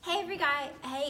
Hey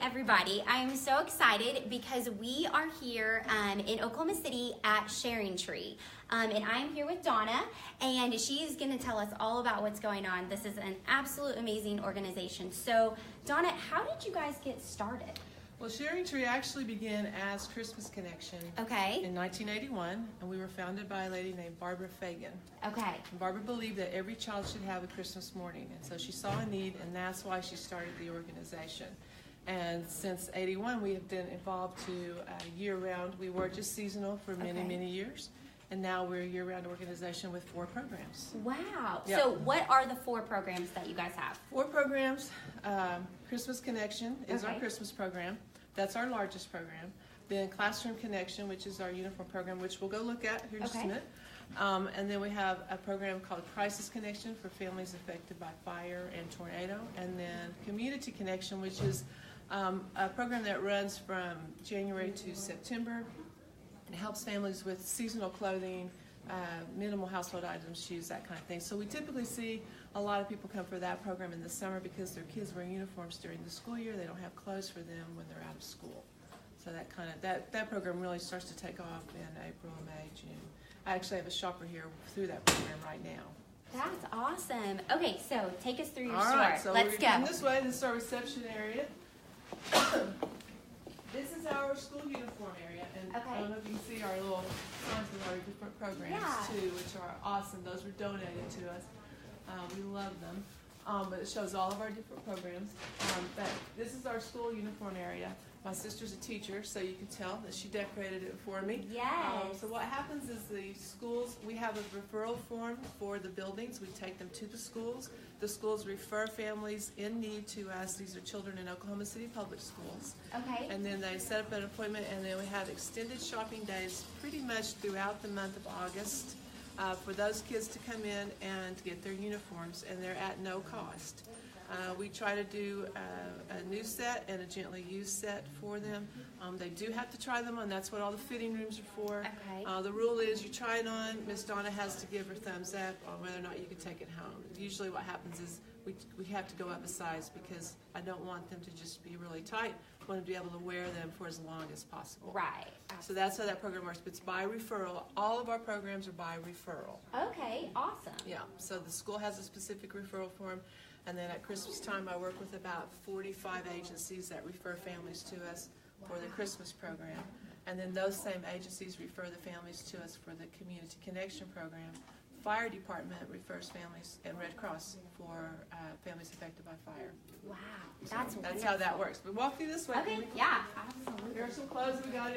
everybody, I am so excited because we are here in Oklahoma City at Sharing Tree. And I am here with Donna, and she's going to tell us all about what's going on. This is an absolute amazing organization. So Donna, how did you guys get started? Well, Sharing Tree actually began as Christmas Connection in 1981, and we were founded by a lady named Barbara Fagan. Okay. And Barbara believed that every child should have a Christmas morning, and so she saw a need, and that's why she started the organization. And since '81, we have been involved to year-round. We were just seasonal for many years, and now we're a year-round organization with 4 programs. Wow. Yep. So what are the 4 programs that you guys have? 4 programs. Christmas Connection is our Christmas program. That's our largest program. Then Classroom Connection, which is our uniform program, which we'll go look at here in just a minute. And then we have a program called Crisis Connection for families affected by fire and tornado. And then Community Connection, which is a program that runs from January to September. It helps families with seasonal clothing, minimal household items, shoes, that kind of thing. So we typically see a lot of people come for that program in the summer because their kids wear uniforms during the school year. They don't have clothes for them when they're out of school. So that program really starts to take off in April, May, June. I actually have a shopper here through that program right now. That's awesome. Okay, so take us through your All store. right, so Let's we're go. going this way. This is our reception area. This is our school uniform area, and I don't know if you can see our little signs of our different programs too, which are awesome. Those were donated to us. We love them. But it shows all of our different programs. But this is our school uniform area. My sister's a teacher, so you can tell that she decorated it for me. Yes. So what happens is the schools, we have a referral form for the buildings. We take them to the schools. The schools refer families in need to us. These are children in Oklahoma City Public Schools. Okay. And then they set up an appointment, and then we have extended shopping days pretty much throughout the month of August for those kids to come in and get their uniforms, and they're at no cost. We try to do a new set and a gently used set for them. They do have to try them on. That's what all the fitting rooms are for. Okay. The rule is you try it on. Miss Donna has to give her thumbs up on whether or not you can take it home. Usually what happens is we have to go up a size because I don't want them to just be really tight. I want them to be able to wear them for as long as possible. Right. So that's how that program works. But it's by referral. All of our programs are by referral. Okay, awesome. Yeah, so the school has a specific referral form, and then at Christmas time I work with about 45 agencies that refer families to us for the Christmas program. And then those same agencies refer the families to us for the Community Connection program. Fire department refers families, and Red Cross for families affected by fire. Wow, That's how that works. But walk through this way. Okay, yeah, absolutely. Here are some clothes we got.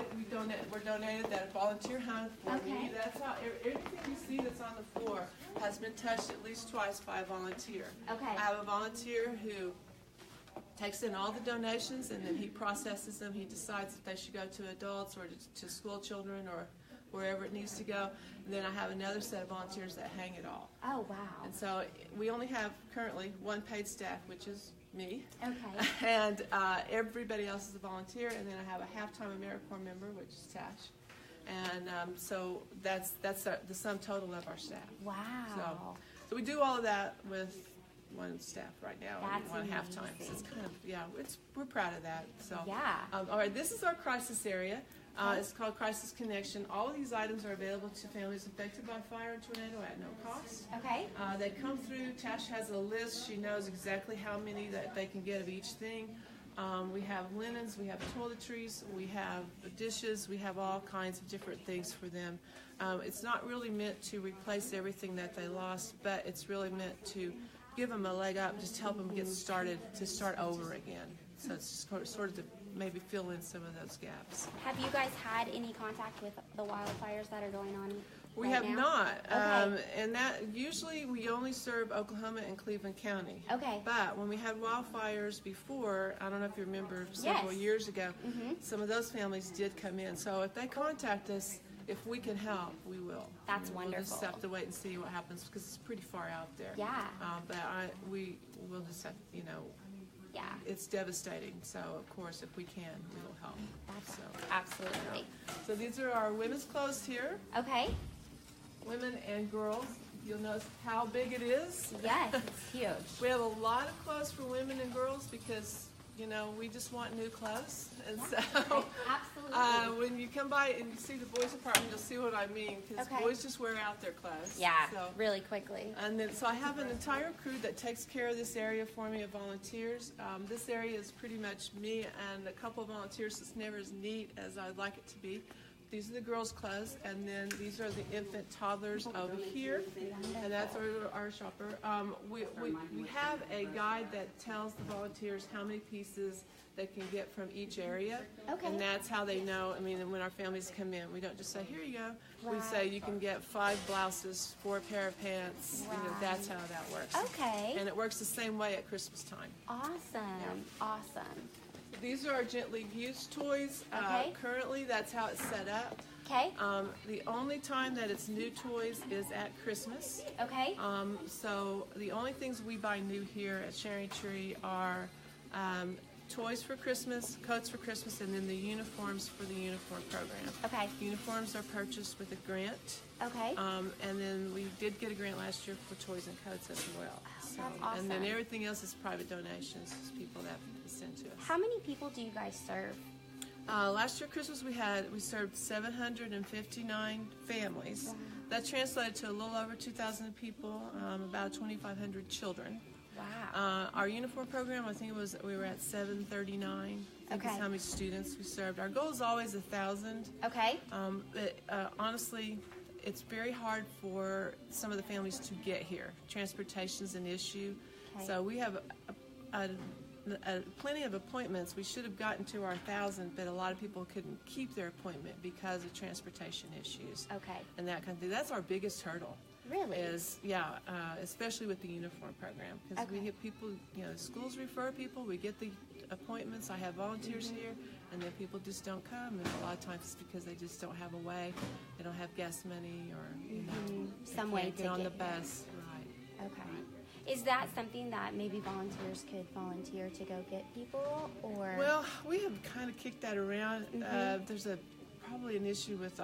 We're donated that a volunteer hung for me. That's how everything you see that's on the floor has been touched at least twice by a volunteer. Okay. I have a volunteer who takes in all the donations, and then he processes them. He decides if they should go to adults or to school children or wherever it needs to go. And then I have another set of volunteers that hang it all. Oh, wow. And so we only have currently 1 paid staff, which is me. Okay. And everybody else is a volunteer. And then I have a half-time AmeriCorps member, which is Tash. And so that's the sum total of our staff. Wow. So we do all of that with 1 staff right now, That's and 1 half-time. So it's kind of, we're proud of that. So all right, this is our crisis area. It's called Crisis Connection. All of these items are available to families affected by fire and tornado at no cost. Okay. They come through. Tash has a list. She knows exactly how many that they can get of each thing. We have linens, we have toiletries, we have dishes, we have all kinds of different things for them. It's not really meant to replace everything that they lost, but it's really meant to give them a leg up, just help them get started, to start over again. So it's sort of to maybe fill in some of those gaps. Have you guys had any contact with the wildfires that are going on? We have not, and that usually we only serve Oklahoma and Cleveland County. Okay. But when we had wildfires before, I don't know if you remember several years ago, some of those families did come in. So if they contact us, if we can help, we will. That's wonderful. We'll just have to wait and see what happens because it's pretty far out there. Yeah. But we will just have, Yeah. It's devastating. So of course, if we can, we will help. Absolutely. So these are our women's clothes here. Okay. Women and girls. You'll notice how big it is. Yes, it's huge. We have a lot of clothes for women and girls because we just want new clothes. And Yeah, so absolutely. when you come by and you see the boys' department, you'll see what I mean, because Okay. boys just wear out their clothes. Yeah, So, really quickly. and then, so I have an entire crew that takes care of this area for me of volunteers. This area is pretty much me and a couple of volunteers. It's never as neat as I'd like it to be. These are the girls' clothes, and then these are the infant toddlers over here, and that's our shopper. We have a guide that tells the volunteers how many pieces they can get from each area, Okay. and that's how they know. I mean, when our families come in, we don't just say, here you go. We Right. say you can get 5 blouses, 4 pair of pants. That's how that works. Okay. And it works the same way at Christmas time. Awesome. Awesome. These are our gently used toys. Okay. Currently, that's how it's set up. Okay. The only time that it's new toys is at Christmas. Okay. So the only things we buy new here at Sharing Tree are toys for Christmas, coats for Christmas, and then the uniforms for the uniform program. Okay. Uniforms are purchased with a grant. Okay. And then we did get a grant last year for toys and coats as well. That's awesome. And then everything else is private donations, people that send to us. How many people do you guys serve? Last year Christmas we served 759 families. Wow. That translated to a little over 2,000 people, about 2,500 children. Wow. Our uniform program, I think we were at 739. I think Okay. is how many students we served. Our goal is always 1,000. Okay. But honestly, it's very hard for some of the families to get here. Transportation is an issue. Okay. So we have plenty of appointments. We should have gotten to our 1,000, but a lot of people couldn't keep their appointment because of transportation issues Okay. and that kind of thing. That's our biggest hurdle. Really? Especially with the uniform program, because we Okay. get people, schools refer people, we get the appointments, I have volunteers here, and then people just don't come, and a lot of times it's because they just don't have a way, they don't have gas money, or, they Some way can't to get on get the here. bus. Right. Okay. Is that something that maybe volunteers could volunteer to go get people, or? Well, we have kind of kicked that around. There's probably an issue with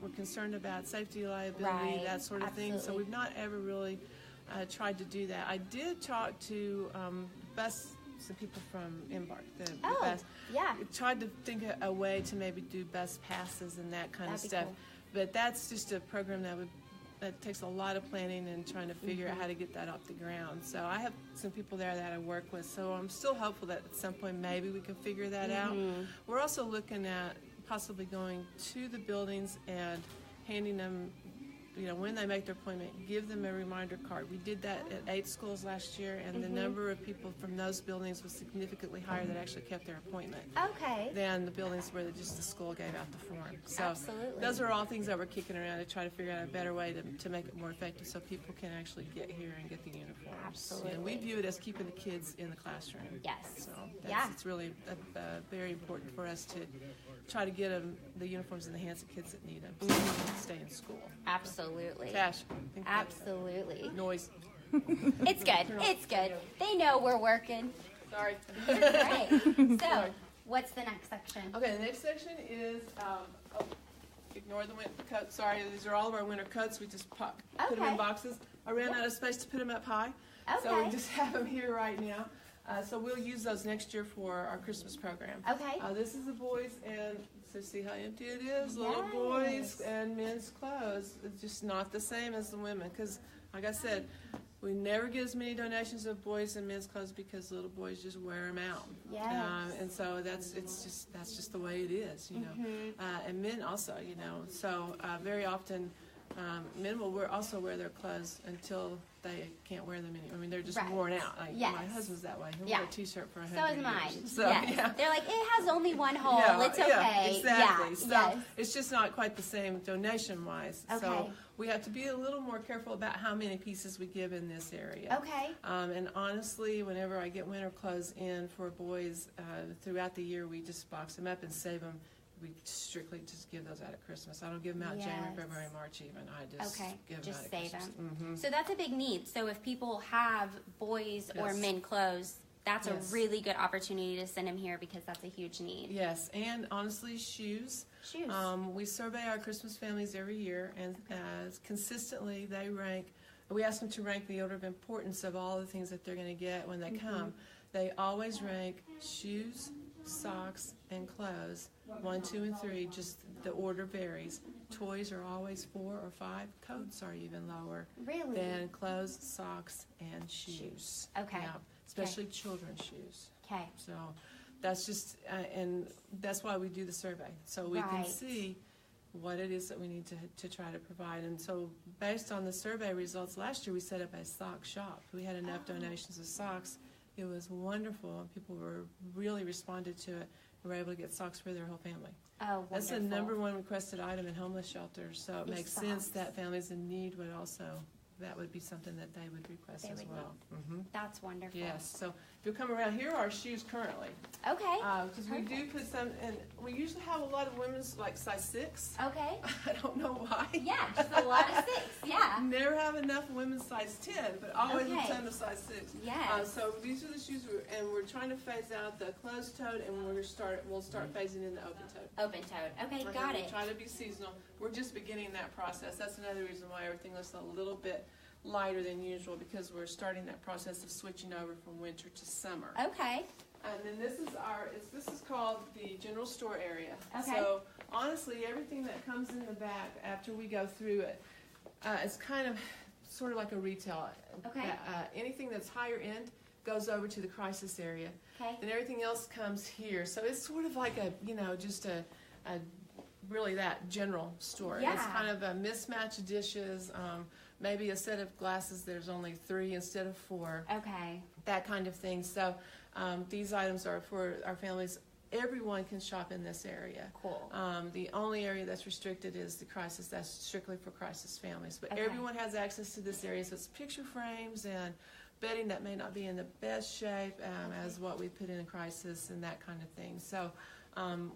we're concerned about safety, liability, Right. that sort of thing. So Absolutely. we've not ever really tried to do that. I did talk to some people from Embark, the Oh, bus. yeah. Tried to think of a way to maybe do bus passes and that kind That'd of be stuff. cool. But that's just a program that takes a lot of planning and trying to figure Mm-hmm. out how to get that off the ground. So I have some people there that I work with. So I'm still hopeful that at some point maybe we can figure that out. Mm-hmm. We're also looking at possibly going to the buildings and handing them, when they make their appointment, give them a reminder card. We did that at 8 schools last year, and the number of people from those buildings was significantly higher that actually kept their appointment Okay. than the buildings where just the school gave out the form. So Absolutely. those are all things that we're kicking around to try to figure out a better way to make it more effective so people can actually get here and get the uniforms. Absolutely. And we view it as keeping the kids in the classroom. Yes. So Yeah. it's really very important for us to try to get the uniforms in the hands of kids that need them so they can stay in school. Absolutely. Cash. I think that's Absolutely. noise. It's good. It's good. They know we're working. Sorry. Right. So, what's the next section? Okay, the next section is, ignore the winter coats. Sorry, these are all of our winter coats. We just put them Okay. in boxes. I ran out of space to put them up high, so Okay. we just have them here right now. So we'll use those next year for our Christmas program. Okay. This is the boys, and so see how empty it is? Little boys and men's clothes. It's just not the same as the women, because, like I said, we never get as many donations of boys and men's clothes because little boys just wear them out. Yes. And so that's just the way it is, and men also, So very often, men will also wear their clothes until they can't wear them anymore. I mean, they're just Right. worn out. Like Yes. my husband's that way. He'll Yeah. wear a T-shirt for 100 So is years. mine. So, yes. yeah. They're like, it has only one hole. It's okay. Yeah, exactly. Yeah. So Yes. it's just not quite the same donation-wise. Okay. So we have to be a little more careful about how many pieces we give in this area. Okay. And honestly, whenever I get winter clothes in for boys throughout the year, we just box them up and save them. We strictly just give those out at Christmas. I don't give them out January, Yes. February, March even. I just Okay. give them Just out at save Christmas. them. Mm-hmm. So that's a big need. So if people have boys or Yes. men clothes, that's Yes. a really good opportunity to send them here because that's a huge need. Yes, and honestly, shoes. Shoes. We survey our Christmas families every year, and consistently they rank. we ask them to rank the order of importance of all the things that they're going to get when they come. They always rank shoes, socks, and clothes, 1, 2, and 3. Just the order varies. Toys are always 4 or 5. Coats are even lower than clothes, socks, and shoes. Okay. Yeah, especially children's shoes. Okay. So that's just, and that's why we do the survey, so we can see what it is that we need to try to provide. And so based on the survey results last year, we set up a sock shop. We had enough donations of socks. It was wonderful. People really responded to it. We were able to get socks for their whole family. Oh, wonderful. That's the #1 requested item in homeless shelters, so it makes sense that families in need would also, that would be something that they would request as well. That's wonderful. Yes, so if you'll come around, here are our shoes currently. Okay. Because we do put some, and we usually have a lot of women's like size 6. Okay. I don't know why. Yeah, just a lot of 6, yeah. Never have enough women's size 10, but always a ton of size 6. Yes. So these are the shoes, and we're trying to phase out the closed-toed, and we'll start phasing in the open-toed. Open-toed. Okay, got it. We're trying to be seasonal. We're just beginning that process. That's another reason why everything looks a little bit lighter than usual, because we're starting that process of switching over from winter to summer. Okay. And then this is called the general store area. Okay. So honestly, everything that comes in the back after we go through it, it's kind of sort of like a retail. Okay. Anything that's higher end goes over to the crisis area. Okay. And everything else comes here. So it's sort of like just a really that general store. Yeah. It's kind of a mismatched dishes, maybe a set of glasses, there's only 3 instead of 4. Okay. That kind of thing. So these items are for our families. Everyone can shop in this area. Cool. The only area that's restricted is the crisis. That's strictly for crisis families. But everyone has access to this area. So it's picture frames and bedding that may not be in the best shape as what we put in a crisis and that kind of thing. So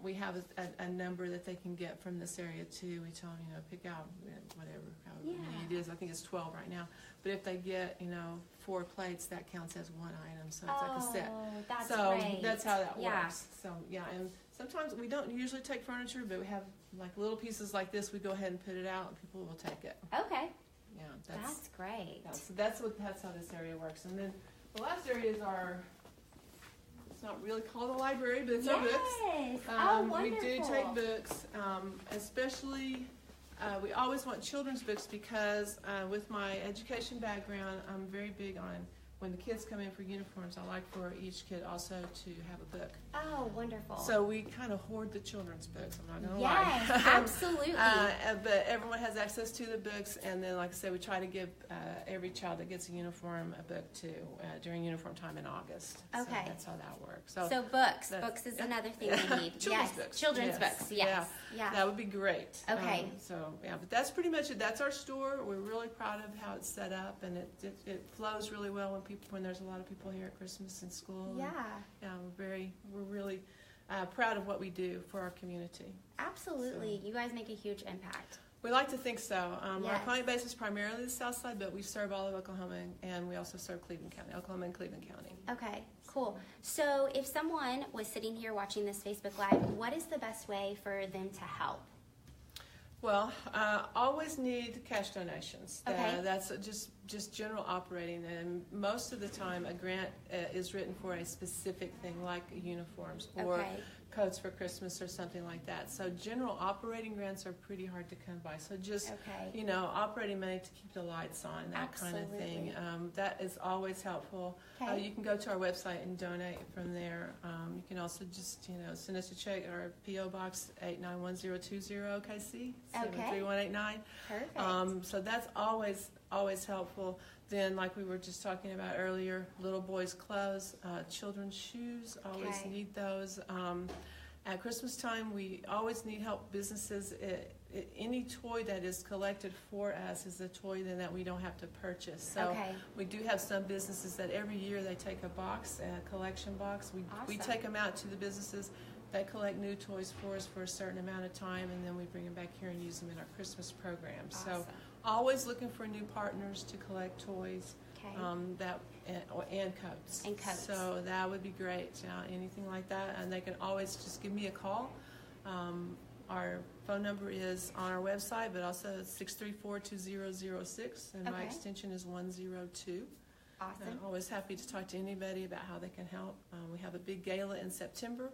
we have a number that they can get from this area too. We tell them, pick out whatever, however many it is. I think it's 12 right now. But if they get, 4 plates, that counts as 1 item. So it's like a set. That's so great. That's how that works. So and sometimes we don't usually take furniture, but we have like little pieces like this. We go ahead and put it out, and people will take it. Okay. Yeah, that's great. That's how this area works. And then the last area is our. It's not really called a library, but it's our books. Wonderful. We do take books, especially. We always want children's books because with my education background, I'm very big on when the kids come in for uniforms, I like for each kid also to have a book. Oh, wonderful. So we kind of hoard the children's books, I'm not going to lie. Yes, absolutely. But everyone has access to the books, and then, like I said, we try to give every child that gets a uniform a book too during uniform time in August. Okay. So that's how that works. So books. Books is another thing we need. Children's books. Children's books, yes. Yeah. That would be great. Okay. But that's pretty much it. That's our store. We're really proud of how it's set up, and it flows really well when there's a lot of people here at Christmas and school. Yeah. And, we're really proud of what we do for our community. Absolutely. So, you guys make a huge impact. We like to think so. Yes. Our client base is primarily the South Side, but we serve all of Oklahoma, and we also serve Oklahoma and Cleveland County. Okay, cool. So if someone was sitting here watching this Facebook Live, what is the best way for them to help? Well, always need cash donations. Okay. That's just general operating, and most of the time a grant is written for a specific thing like uniforms or coats for Christmas or something like that. So general operating grants are pretty hard to come by. So just, operating money to keep the lights on, that kind of thing. That is always helpful. Okay. You can go to our website and donate from there. You can also just, send us a check at our P.O. Box 891020 OKC 73189. Perfect. So that's always helpful. Then, like we were just talking about earlier, little boys' clothes, children's shoes, always need those. At Christmas time, we always need help. Businesses, any toy that is collected for us is a toy then that we don't have to purchase. So we do have some businesses that every year they take a box, a collection box. We take them out to the businesses. They collect new toys for us for a certain amount of time, and then we bring them back here and use them in our Christmas program. Awesome. So always looking for new partners to collect toys and coats. And coats. So that would be great. Anything like that, and they can always just give me a call. Our phone number is on our website, but also 634-2006, and my Okay. extension is 102. Awesome. I'm always happy to talk to anybody about how they can help. We have a big gala in September.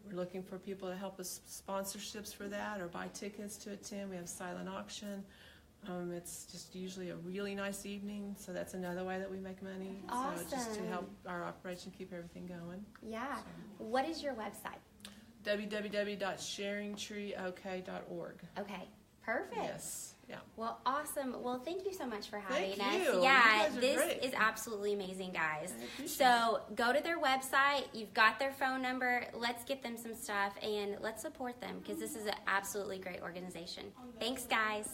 We're looking for people to help us sponsorships for that or buy tickets to attend. We have silent auction. It's just usually a really nice evening, so that's another way that we make money. Awesome. So just to help our operation keep everything going. Yeah. So. What is your website? www.sharingtreeok.org. Okay. Perfect. Yes. Yeah. Well, awesome. Well, thank you so much for having us. Thank you. Yeah, You guys are this great. is absolutely amazing, guys. I appreciate So go to their website. You've got their phone number. Let's get them some stuff and let's support them because this is an absolutely great organization. Thanks, guys.